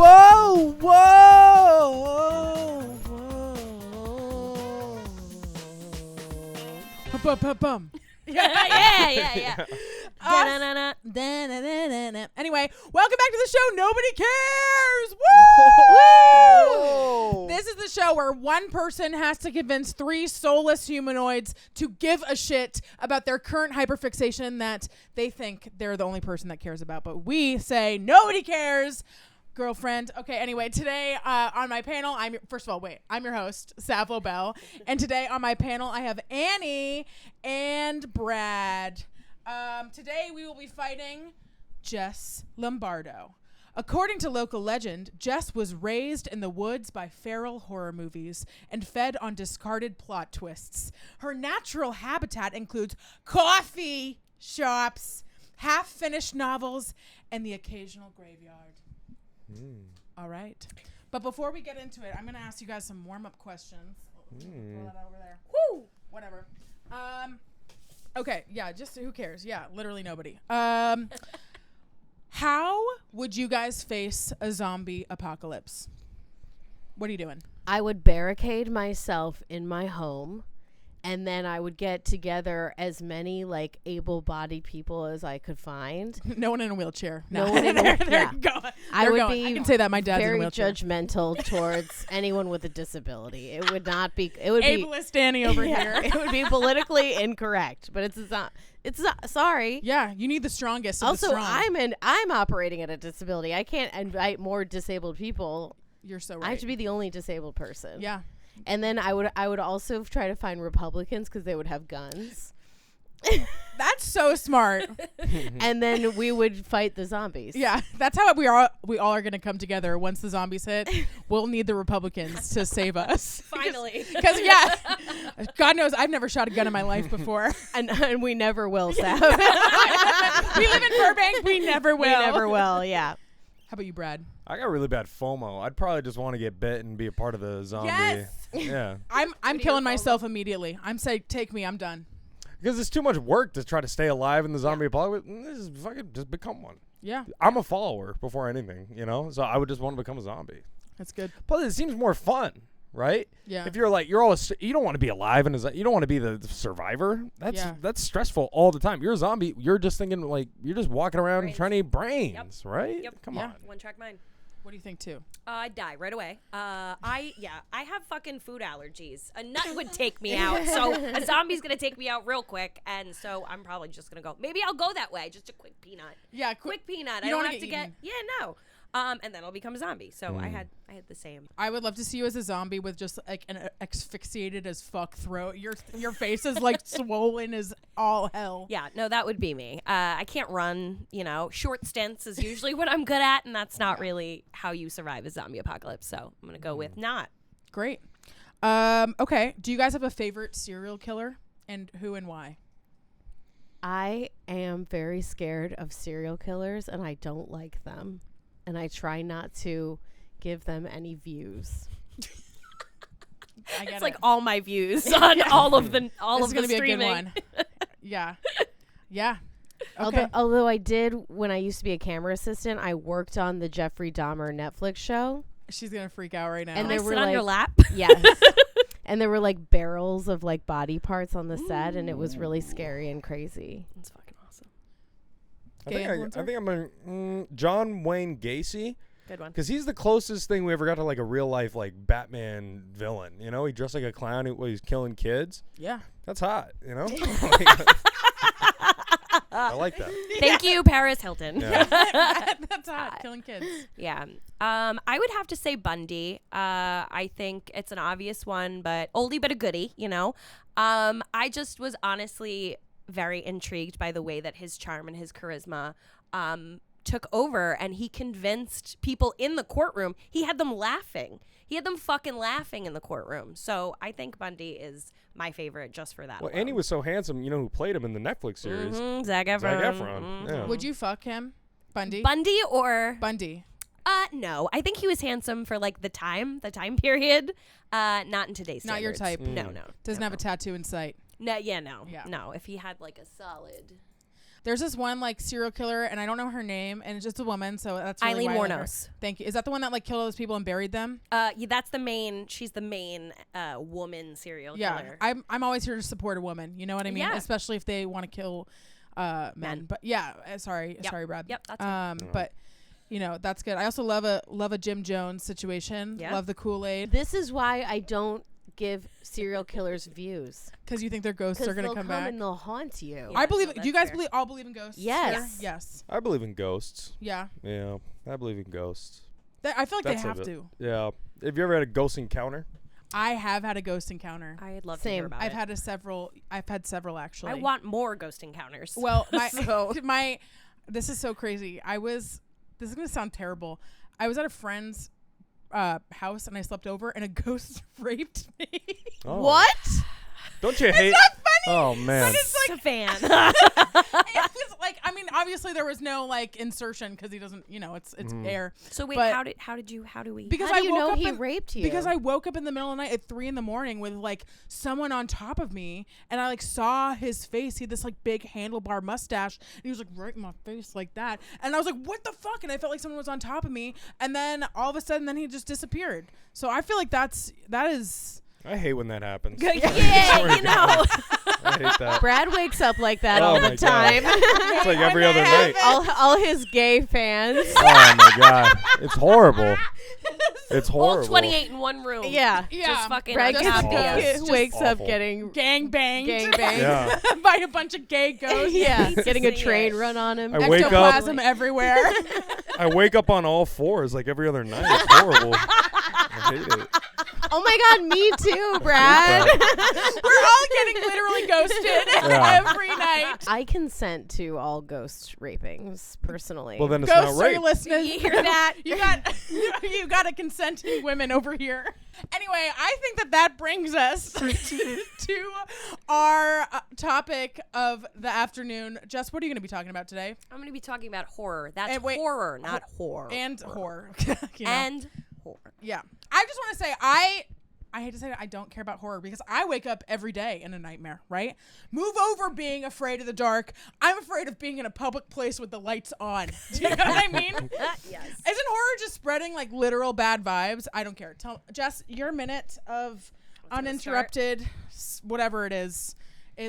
Whoa, whoa, whoa, whoa. Bum. Yeah. Anyway, welcome back to the show. Nobody cares. Woo! This is the show where one person has to convince three soulless humanoids to give a shit about their current hyperfixation that they think they're the only person that cares about. But we say nobody cares. Girlfriend. Okay, anyway, today on my panel, I'm your host, Sav Lobel. And today on my panel, I have Annie and Brad. Today we will be fighting Jess Lombardo. According to local legend, Jess was raised in the woods by feral horror movies and fed on discarded plot twists. Her natural habitat includes coffee shops, half-finished novels, and the occasional graveyard. All right. But before we get into it, I'm going to ask you guys some warm-up questions. Throw that over there. Woo! Whatever. Okay, yeah, just who cares? Yeah, literally nobody. How would you guys face a zombie apocalypse? What are you doing? I would barricade myself in my home, and then I would get together as many like able-bodied people as I could find. No one in a wheelchair. No one in a wheelchair. I would be. I can say that my dad's very in a wheelchair. Judgmental towards anyone with a disability. It would not be. It would be ableist Danny over here. It would be politically incorrect, but it's not. Sorry. Yeah, you need the strongest. Also, of the strong. I'm operating at a disability. I can't invite more disabled people. You're so right. I have to be the only disabled person. Yeah. And then I would also try to find Republicans because they would have guns. That's so smart. And then we would fight the zombies. Yeah, that's how we all are going to come together once the zombies hit. We'll need the Republicans to save us. Finally. Because yeah, God knows I've never shot a gun in my life before. And we never will, Sav. We live in Burbank. We never will. We never will, yeah. How about you, Brad? I got really bad FOMO. I'd probably just want to get bit and be a part of the zombie. Yes. Yeah. I'm killing myself immediately. I'm saying, take me. I'm done. Because it's too much work to try to stay alive in the zombie apocalypse. This is fucking just become one. Yeah. I'm a follower before anything, So I would just want to become a zombie. That's good. Plus, it seems more fun, right? Yeah. If you're like you don't want to be alive and you don't want to be the survivor. That's stressful all the time. You're a zombie. You're just thinking like you're just walking around trying to eat brains, right? Yep. Come on. One track mind. What do you think too? I'd die right away. I have fucking food allergies. A nut would take me out, so a zombie's gonna take me out real quick, and so I'm probably just gonna go. Maybe I'll go that way, just a quick peanut. Yeah, quick peanut. You I don't don't wanna have to get get. eaten. Yeah, no. And then I'll become a zombie. So I had the same. I would love to see you as a zombie with just like an asphyxiated as fuck throat. Your face is like swollen as all hell. Yeah, no, that would be me. I can't run. Short stints is usually what I'm good at, and that's not really how you survive a zombie apocalypse. So I'm gonna go with not. Great. Okay. Do you guys have a favorite serial killer, and who and why? I am very scared of serial killers, and I don't like them. And I try not to give them any views. It's like all my views on all of the streaming. A good one. Yeah. Okay. Although I did, when I used to be a camera assistant, I worked on the Jeffrey Dahmer Netflix show. She's gonna freak out right now. And they were on your lap. Yes. And there were like barrels of like body parts on the set, and it was really scary and crazy. It's fucking awesome. I think I'm a John Wayne Gacy. Good one. Because he's the closest thing we ever got to like a real life like Batman villain. He dressed like a clown. He's killing kids. Yeah. That's hot. I like that. Thank you, Paris Hilton. Yeah. That's hot. Killing kids. Yeah. I would have to say Bundy. I think it's an obvious one, but oldie but a goodie, I just was honestly very intrigued by the way that his charm and his charisma took over, and he convinced people in the courtroom. He had them laughing. He had them fucking laughing in the courtroom. So I think Bundy is my favorite just for that. Well, alone. and he was so handsome, who played him in the Netflix series. Zac Efron. Zac Efron. Yeah. Would you fuck him, Bundy? Bundy or Bundy. No. I think he was handsome for like the time period. Not in today's Not your standards. type. No. Doesn't have a tattoo in sight. No, yeah, no. Yeah. No, if he had like a solid. There's this one like serial killer, and I don't know her name, and it's just a woman, so that's really Eileen why I like her. Wuornos. Thank you. Is that the one that like killed all those people and buried them? Yeah, that's the main. She's the main woman serial killer. I'm always here to support a woman. You know what I mean? Yeah. Especially if they want to kill men. But yeah, sorry, Brad. Yep, that's but you know that's good. I also love a Jim Jones situation. Yeah. Love the Kool-Aid This is why I don't give serial killers views. because you think their ghosts are gonna come back. And they'll haunt you. Yeah. I believe. no, Do you that's guys fair. all believe in ghosts? Yes. here? Yes. I believe in ghosts. Yeah. Yeah, I believe in ghosts. I feel like That's they of have it. to. Yeah. Have you ever had a ghost encounter? I have had a ghost encounter. I'd love to Same. hear about I've it. had several actually. I want more ghost encounters. Well, my So- my this is so crazy. This is gonna sound terrible. I was at a friend's house and I slept over and a ghost raped me. Oh. What? Don't you hate? Not funny. Oh man. It's like fan. it was like I mean obviously there was no like insertion because he doesn't it's air. So wait, But- how do we? Because How I do you woke know up he in- raped you? Because I woke up in the middle of the night at 3 a.m. with like someone on top of me, and I like saw his face. He had this like big handlebar mustache, and he was like right in my face like that. And I was like, "What the fuck?" And I felt like someone was on top of me. And then all of a sudden, then he just disappeared. So I feel like that is. I hate when that happens. yeah, you know. I hate that. Brad wakes up like that Oh all my the God. time. It's like every other night. all his gay fans. Oh my god, it's horrible. It's All horrible. 28 in one room. Yeah. Just fucking Brad Just gets, awful. It's just wakes up awful. getting gang banged. Yeah. by a bunch of gay ghosts. yeah, Hates to getting a see train it. run on him. I wake up- Ectoplasm everywhere. I wake up on all fours like every other night. It's horrible. I hate it. Oh my God, me too, Brad. We're all getting literally ghosted Yeah. every night. I consent to all ghost rapings personally. Well, then it's Ghosts not are rape. listening. You hear that? you got a consenting women over here. Anyway, I think that brings us to our topic of the afternoon. Jess, what are you going to be talking about today? I'm going to be talking about horror. That's And wait, horror, not horror. And horror. You know? And horror. Yeah. I just want to say I hate to say it, I don't care about horror because I wake up every day in a nightmare, right? Move over being afraid of the dark. I'm afraid of being in a public place with the lights on. Do you know what I mean? Yes. Isn't horror just spreading like literal bad vibes? I don't care. Jess, your minute of uninterrupted whatever it is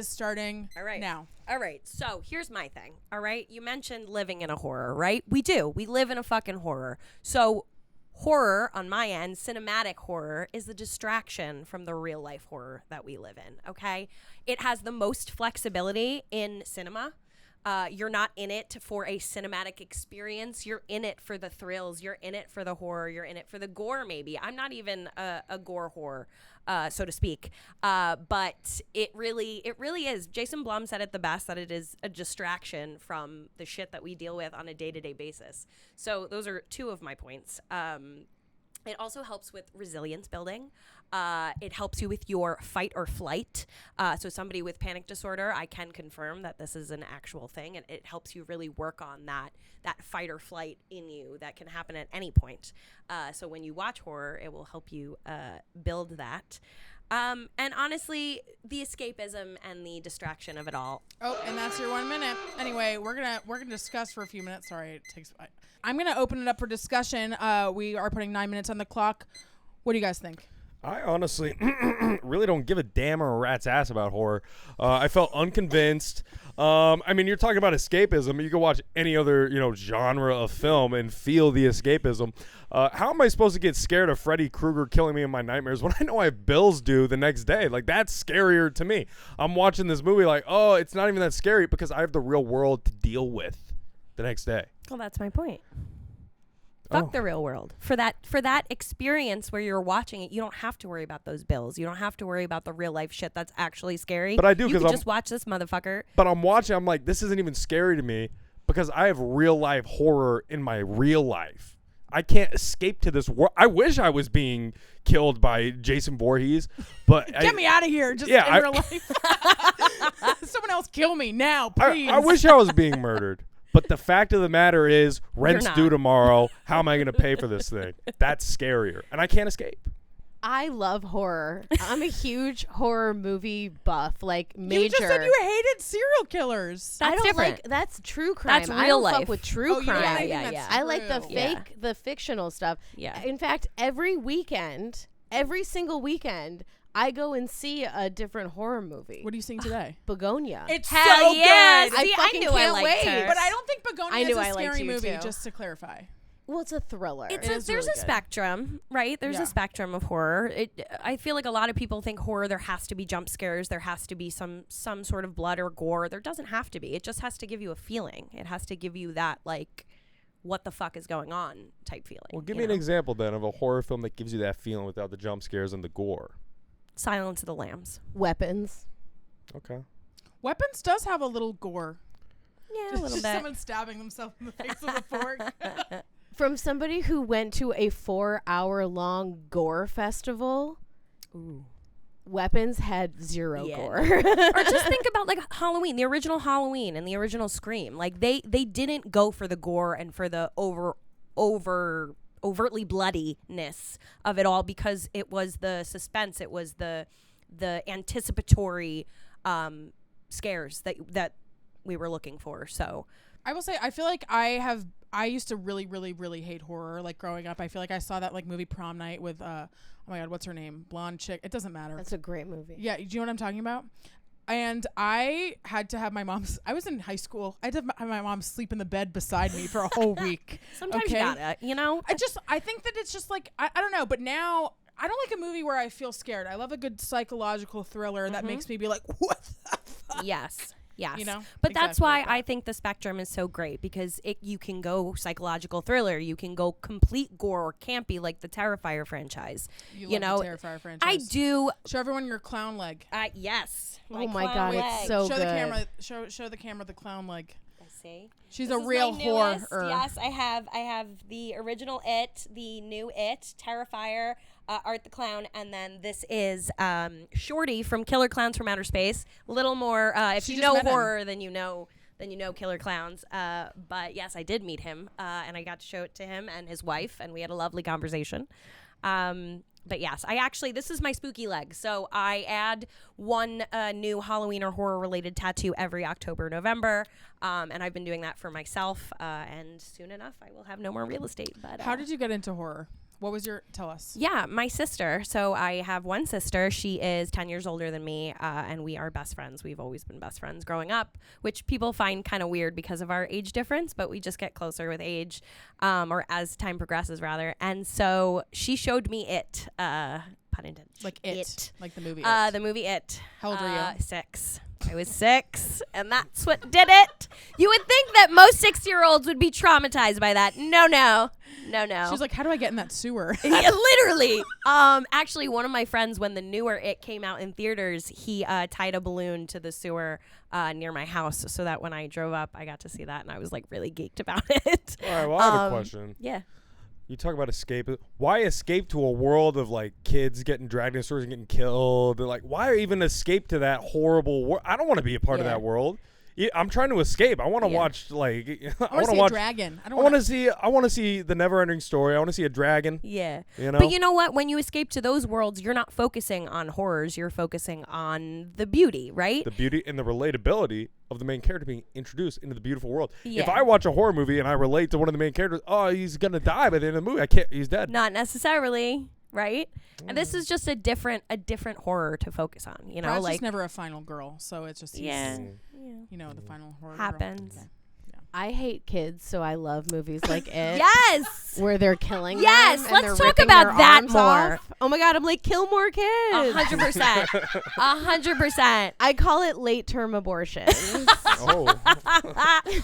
starting All right. now. All right. So here's my thing. All right. You mentioned living in a horror, right? We do. We live in a fucking horror. So horror on my end, cinematic horror, is the distraction from the real life horror that we live in. Okay. It has the most flexibility in cinema. You're not in it for a cinematic experience. You're in it for the thrills. You're in it for the horror. You're in it for the gore, maybe. I'm not even a gore whore, so to speak. But it really is. Jason Blum said it the best, that it is a distraction from the shit that we deal with on a day-to-day basis. So those are two of my points. It also helps with resilience building. It helps you with your fight or flight. So somebody with panic disorder, I can confirm that this is an actual thing, and it helps you really work on that fight or flight in you that can happen at any point. So when you watch horror, it will help you build that. And honestly, the escapism and the distraction of it all. Oh, and that's your 1 minute. Anyway, we're gonna discuss for a few minutes. Sorry, it takes. I'm gonna open it up for discussion. We are putting 9 minutes on the clock. What do you guys think? I honestly really don't give a damn or a rat's ass about horror. I felt unconvinced. I mean, you're talking about escapism. You can watch any other, genre of film and feel the escapism. How am I supposed to get scared of Freddy Krueger killing me in my nightmares when I know I have bills due the next day? Like, that's scarier to me. I'm watching this movie like, oh, it's not even that scary because I have the real world to deal with the next day. Well, that's my point. Fuck the real world. For that experience where you're watching it, you don't have to worry about those bills. You don't have to worry about the real life shit that's actually scary. But I do, You 'cause can I'm- just watch this motherfucker. But I'm watching, I'm like, this isn't even scary to me because I have real life horror in my real life. I can't escape to this world. I wish I was being killed by Jason Voorhees, but Get me out of here, just Yeah, in I- real life. Someone else kill me now, please. I wish I was being murdered. But the fact of the matter is, rent's not. due tomorrow. How am I going to pay for this thing? That's scarier. And I can't escape. I love horror. I'm a huge horror movie buff, like major. You just said you hated serial killers. I That's don't different. like that's true crime. That's I real don't fuck life. with true Oh, you don't crime. think Yeah, that's yeah. I like the true. fake, Yeah. the fictional stuff. Yeah. In fact, every weekend, every single weekend, I go and see a different horror movie. What are you seeing today? Begonia. It's Hell so yeah. good. I See, I fucking knew I can't liked wait. her. But I don't think Begonia I is knew a I liked scary you, movie, too. just to clarify. Well, it's a thriller. It's It is there's really a good. spectrum, right? There's Yeah. a spectrum of horror. I feel like a lot of people think horror, there has to be jump scares, there has to be some sort of blood or gore. There doesn't have to be. It just has to give you a feeling. It has to give you that, like, what the fuck is going on type feeling. Well, give you me an know? example then of a horror film that gives you that feeling without the jump scares and the gore. Silence of the Lambs. Weapons. Okay. Weapons does have a little gore. Yeah, a little Just bit. someone stabbing themselves in the face with a fork. From somebody who went to a 4-hour-long gore festival, Ooh. Weapons had zero Yeah. gore. Or just think about like Halloween, the original Halloween and the original Scream. Like they didn't go for the gore and for the overtly bloodiness of it all because it was the suspense, it was the anticipatory scares that we were looking for. So I will say, I feel like I used to really, really, really hate horror. Like growing up, I feel like I saw that like movie Prom Night with, oh my God, what's her name? Blonde chick. It doesn't matter. That's a great movie. Yeah, do you know what I'm talking about? And I had to have my mom's. I was in high school. I had to have my mom sleep in the bed beside me for a whole week. sometimes Okay? you gotta, you know? I think that it's just like I don't know. But now I don't like a movie where I feel scared. I love a good psychological thriller that makes me be like, what the fuck? Yes. Yes. You know? But that's Exactly why like that. I think the spectrum is so great because you can go psychological thriller, you can go complete gore or campy like the Terrifier franchise. You You love know, the Terrifier franchise. I do. Show everyone your clown leg. Yes. Oh my clown God, leg. it's so show good. the camera. Show the camera the clown leg. I see. She's This a is real my newest. horror. Yes, I have the original It, the new It, Terrifier, Art the Clown, and then this is Shorty from Killer Clowns from Outer Space. A little more, if She you just know met him. horror, then you know Killer Clowns. But yes, I did meet him, and I got to show it to him and his wife, and we had a lovely conversation. But yes, this is my spooky leg. So I add one new Halloween or horror related tattoo every October, November. And I've been doing that for myself. And soon enough, I will have no more real estate. But How did you get into horror? What was your tell us? Yeah, my sister. So I have one sister. She is 10 years older than me, and we are best friends. We've always been best friends growing up, which people find kind of weird because of our age difference, but we just get closer with age, or as time progresses, rather. And so she showed me It, pun intended. Like It. Like the movie. The movie It. How old were you? 6. I was 6, and that's what did it. You would think that most 6-year-olds would be traumatized by that. No. She's like, how do I get in that sewer? Yeah, literally. Actually, one of my friends, when the newer It came out in theaters, he tied a balloon to the sewer near my house so that when I drove up, I got to see that, and I was like really geeked about it. All right. Well, I have a question. Yeah. You talk about escape. Why escape to a world of like kids getting dragged in stores and getting killed? Like, why even escape to that horrible world? I don't want to be a part of Yeah. that world. I'm trying to escape. I want to Yeah. watch like I want to see a dragon. I want to see. I want to see the never-ending story. I want to see a dragon. Yeah. You know. But you know what? When you escape to those worlds, you're not focusing on horrors. You're focusing on the beauty, right? The beauty and the relatability of the main character being introduced into the beautiful world. If Yeah. I watch a horror movie and I relate to one of the main characters, oh, he's gonna die by the end of the movie. I can't. He's dead. Not necessarily, right? And this is just a different horror to focus on. You know, Brad's like just never a final girl, so it's just yeah, you know, the final horror happens. Girl. I hate kids, so I love movies like It. Yes. Where they're killing Yes, them. and let's they're talk ripping about their that arms more. off. Oh my God, I'm like, kill more kids. 100%. 100%. I call it late term abortion. Oh.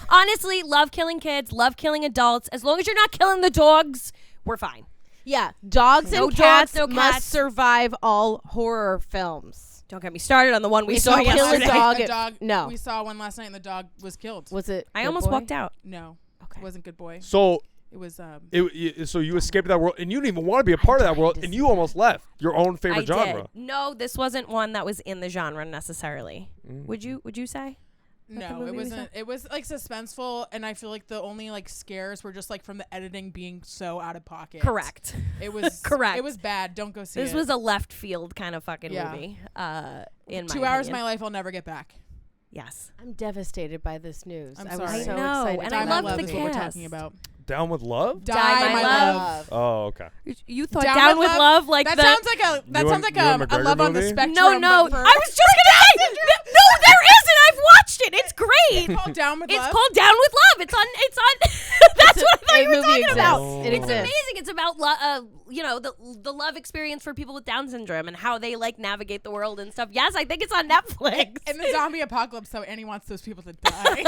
Honestly, love killing kids, love killing adults. As long as you're not killing the dogs, we're fine. Yeah, dogs No and cats dogs, no must cats. survive all horror films. Don't get me started on the one we If saw you kill a yesterday. dog, A dog. no. We saw one last night, and the dog was killed. Was it? I Good almost Boy? walked out. No, Okay. it wasn't Good Boy. So It was so you escaped that world and you didn't even want to be a part of that world, and you almost left your own favorite I genre. did. No, this wasn't one that was in the genre necessarily. Mm. Would you say? No, movie it we wasn't. It was like suspenseful, and I feel like the only like scares were just like from the editing being so out of pocket. Correct. It was Correct. It was bad. Don't go see This it. was a left field kind of fucking Yeah. movie. In my 2 hours of opinion. my life I'll never get back. Yes. I'm devastated by this news. I'm I sorry. was so I know, excited. and to I Die find My love out Love the is this what we're news. talking about. Down with love? Die My Love. Oh, okay. You thought Down Down, with with Love? Love, like That the sounds like a Ewan McGregor Love on the movie? Spectrum. no. but for- I was just gonna say no. There isn't. I've watched it. It's great. It's called Down with It's Love. called Down with Love. It's on. That's what I thought The you were movie talking exists. about. It It's exists. amazing. It's about the love experience for people with Down syndrome and how they like navigate the world and stuff. Yes, I think it's on Netflix. In the zombie apocalypse, so Annie wants those people to die.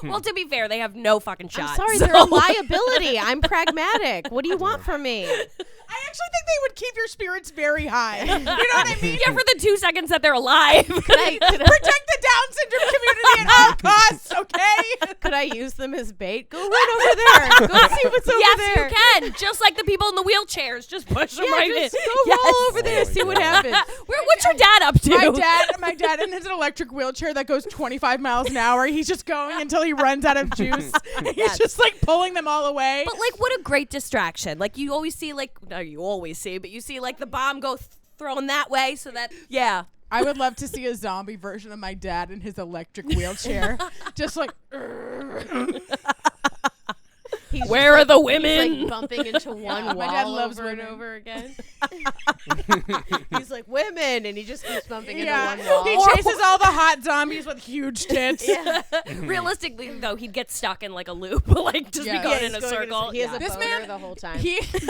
Well, to be fair, they have no fucking shot. I'm sorry, so- they're a liability. I'm pragmatic. What do you want from me? I actually think they would keep your spirits very high. You know what I mean? Yeah, for the 2 seconds that they're alive. Could I Protect the Down syndrome community at all costs, okay? could I use them as bait? Go right over there. Go see what's over Yes, there. you can. Just like the people in the wheelchairs. Just push them Yeah, right just in. go Yes. roll over there. Oh See my what God. happens. What's your dad up to? My dad in his electric wheelchair that goes 25 miles an hour. He's just going until he runs out of juice. He's just like pulling them all away. But like, what a great distraction! Like you always see, but you see like the bomb go thrown that way, so that I would love to see a zombie version of my dad in his electric wheelchair. Just like, He's Where are the he's women? like bumping into one wall my dad loves over and women. over again. He's like women, and he just keeps bumping yeah. into one He wall. chases all the hot zombies with huge tits. Yeah. Realistically, though, he'd get stuck in like a loop, like just Yeah. be Yeah, going in a He's going circle. He has a This boner man- the whole time. He. That's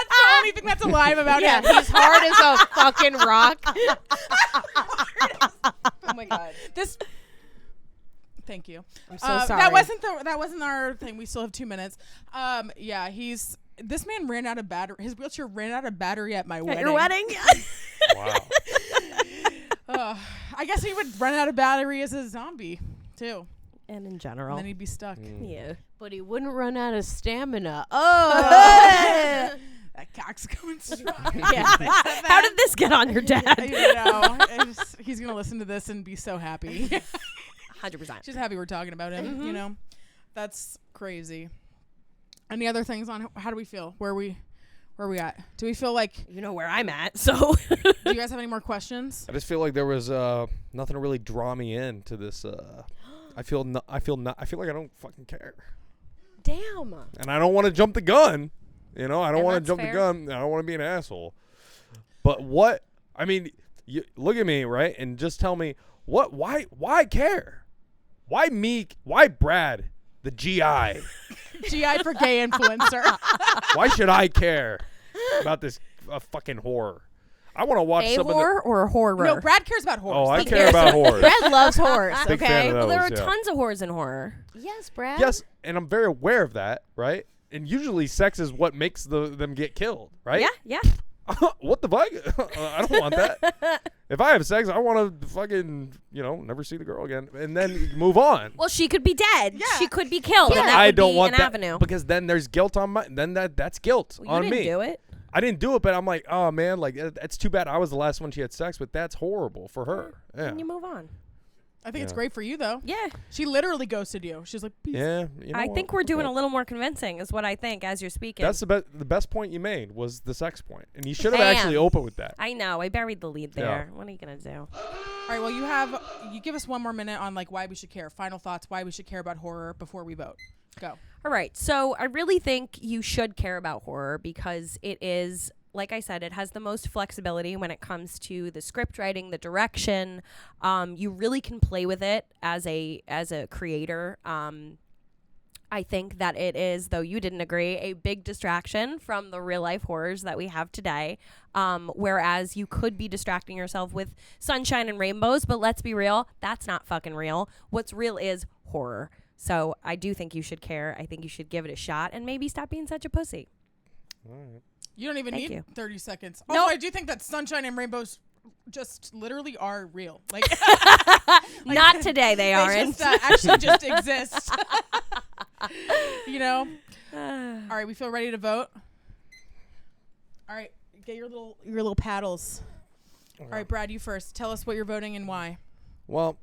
the only thing that's alive about yeah, him. he's hard as a fucking rock. Oh my god. This. Thank you. I'm so sorry. That wasn't our thing. We still have 2 minutes. Yeah, this man ran out of battery. His wheelchair ran out of battery at my At wedding. your wedding? Wow. I guess he would run out of battery as a zombie too, And in and general. then he'd be stuck. Yeah. But he wouldn't run out of stamina. Oh. That cock's going strong. How did this get on your dad? You know, he's gonna listen to this and be so happy. 100%. Just happy we're talking about him. You know, that's crazy. Any other things on how do we feel? Where are we at? Do we feel like? You know where I'm at, so. Do you guys have any more questions? I just feel like there was nothing to really draw me into this. I feel like I don't fucking care, Damn. and I don't want to jump the gun. You know, I don't And want to that's jump fair. the gun. I don't want to be an asshole. But what? I mean, you look at me, right, and just tell me what? Why care? Why me? Why Brad, the GI? GI for gay influencer. Why should I care about this fucking horror? I want to watch A some horror or horror? No, Brad cares about horror. of the. Oh, I He care cares. about horror. Brad loves horse, Big fan okay? of Well, there are those, yeah. tons of horrors in horror. Yes, Brad. Yes, and I'm very aware of that, right? And usually, sex is what makes them get killed, right? Yeah. What the fuck? I don't want that. If I have sex, I want to fucking, never see the girl again, and then move on. Well, she could be dead. Yeah. She could be killed. But And that I would don't be want an that avenue. because then there's guilt on my. Then that's guilt Well, you on didn't me. do it. I didn't do it, but I'm like, oh man, like it's too bad I was the last one she had sex with. That's horrible for her. Yeah. And you move on. I think it's Yeah. great for you though. Yeah. She literally ghosted you. She's like, peace. Yeah. You know I what? think we're doing Okay. a little more convincing, is what I think, as you're speaking. That's the best point you made was the sex point, and you should have Damn. actually opened with that. I know. I buried the lead Yeah. there. What are you gonna do? All right. Well, you give us one more minute on like why we should care. Final thoughts. Why we should care about horror before we vote. Go. All right. So I really think you should care about horror because it is, like I said, it has the most flexibility when it comes to the script writing, the direction. You really can play with it as a creator. I think that it is, though you didn't agree, a big distraction from the real life horrors that we have today. Whereas you could be distracting yourself with sunshine and rainbows, but let's be real, that's not fucking real. What's real is horror. So I do think you should care. I think you should give it a shot and maybe stop being such a pussy. You don't even Thank need you. 30 seconds. No. Also, I do think that sunshine and rainbows just literally are real. Like, Not today, they aren't. just, actually just exist. You know? All right, we feel ready to vote. All right, get your little paddles. All right, Brad, you first. Tell us what you're voting and why. Well,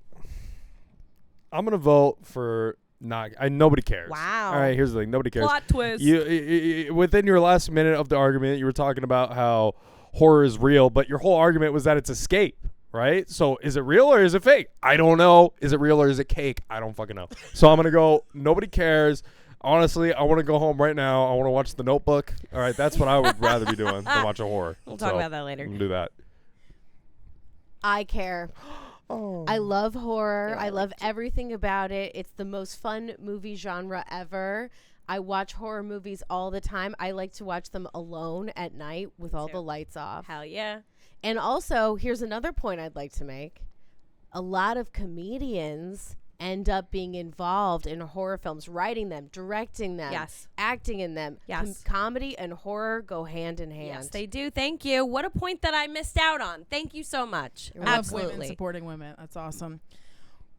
I'm gonna vote for not. Nobody cares. Wow. All right. Here's the thing. Nobody cares. Plot twist. You within your last minute of the argument, you were talking about how horror is real, but your whole argument was that it's escape, right? So is it real or is it fake? I don't know. Is it real or is it cake? I don't fucking know. So I'm gonna go. Nobody cares. Honestly, I want to go home right now. I want to watch The Notebook. All right, that's what I would rather be doing than watch a horror. We'll talk about that later. I'm gonna do that. I care. I love horror. I love everything about it. It's the most fun movie genre ever. I watch horror movies all the time. I like to watch them alone at night with all the lights off. Hell yeah. And also, here's another point I'd like to make. A lot of comedians end up being involved in horror films, writing them, directing them, Yes. acting in them. Yes. Comedy and horror go hand in hand. Yes, they do. Thank you. What a point that I missed out on. Thank you so much. I love women Absolutely. supporting women. That's awesome.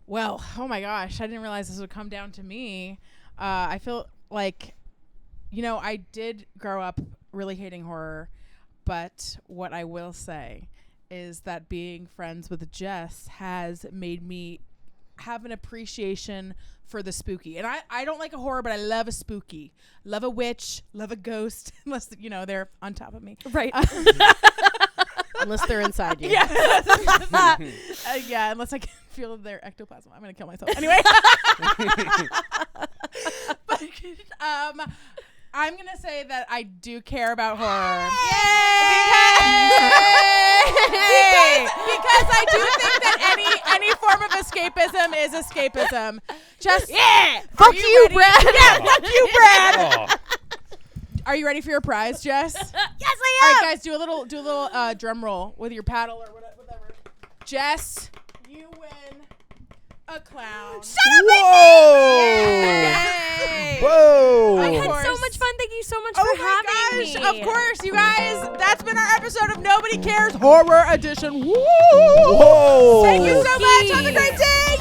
Well, oh my gosh, I didn't realize this would come down to me. I feel like, I did grow up really hating horror, but what I will say is that being friends with Jess has made me have an appreciation for the spooky. And I don't like a horror, but I love a spooky. Love a witch, love a ghost, unless, they're on top of me. Right. Unless they're inside you. Yeah. Unless I can feel their ectoplasm. I'm going to kill myself. Anyway. But, I'm going to say that I do care about horror. Because I do think that any form of escapism is escapism. Just Fuck you, Brad. Yeah, fuck you, Brad. Oh. Are you ready for your prize, Jess? Yes, I All am. right, guys, do a little drum roll with your paddle or whatever. Jess, you win a clown. Whoa! Whoa! I Of had so course. much fun. Thank you so much Oh for my having gosh! me. Of course, you guys. That's been our episode of Nobody Cares Horror Edition. Woo! Whoa! Thank you so much. Have a great day.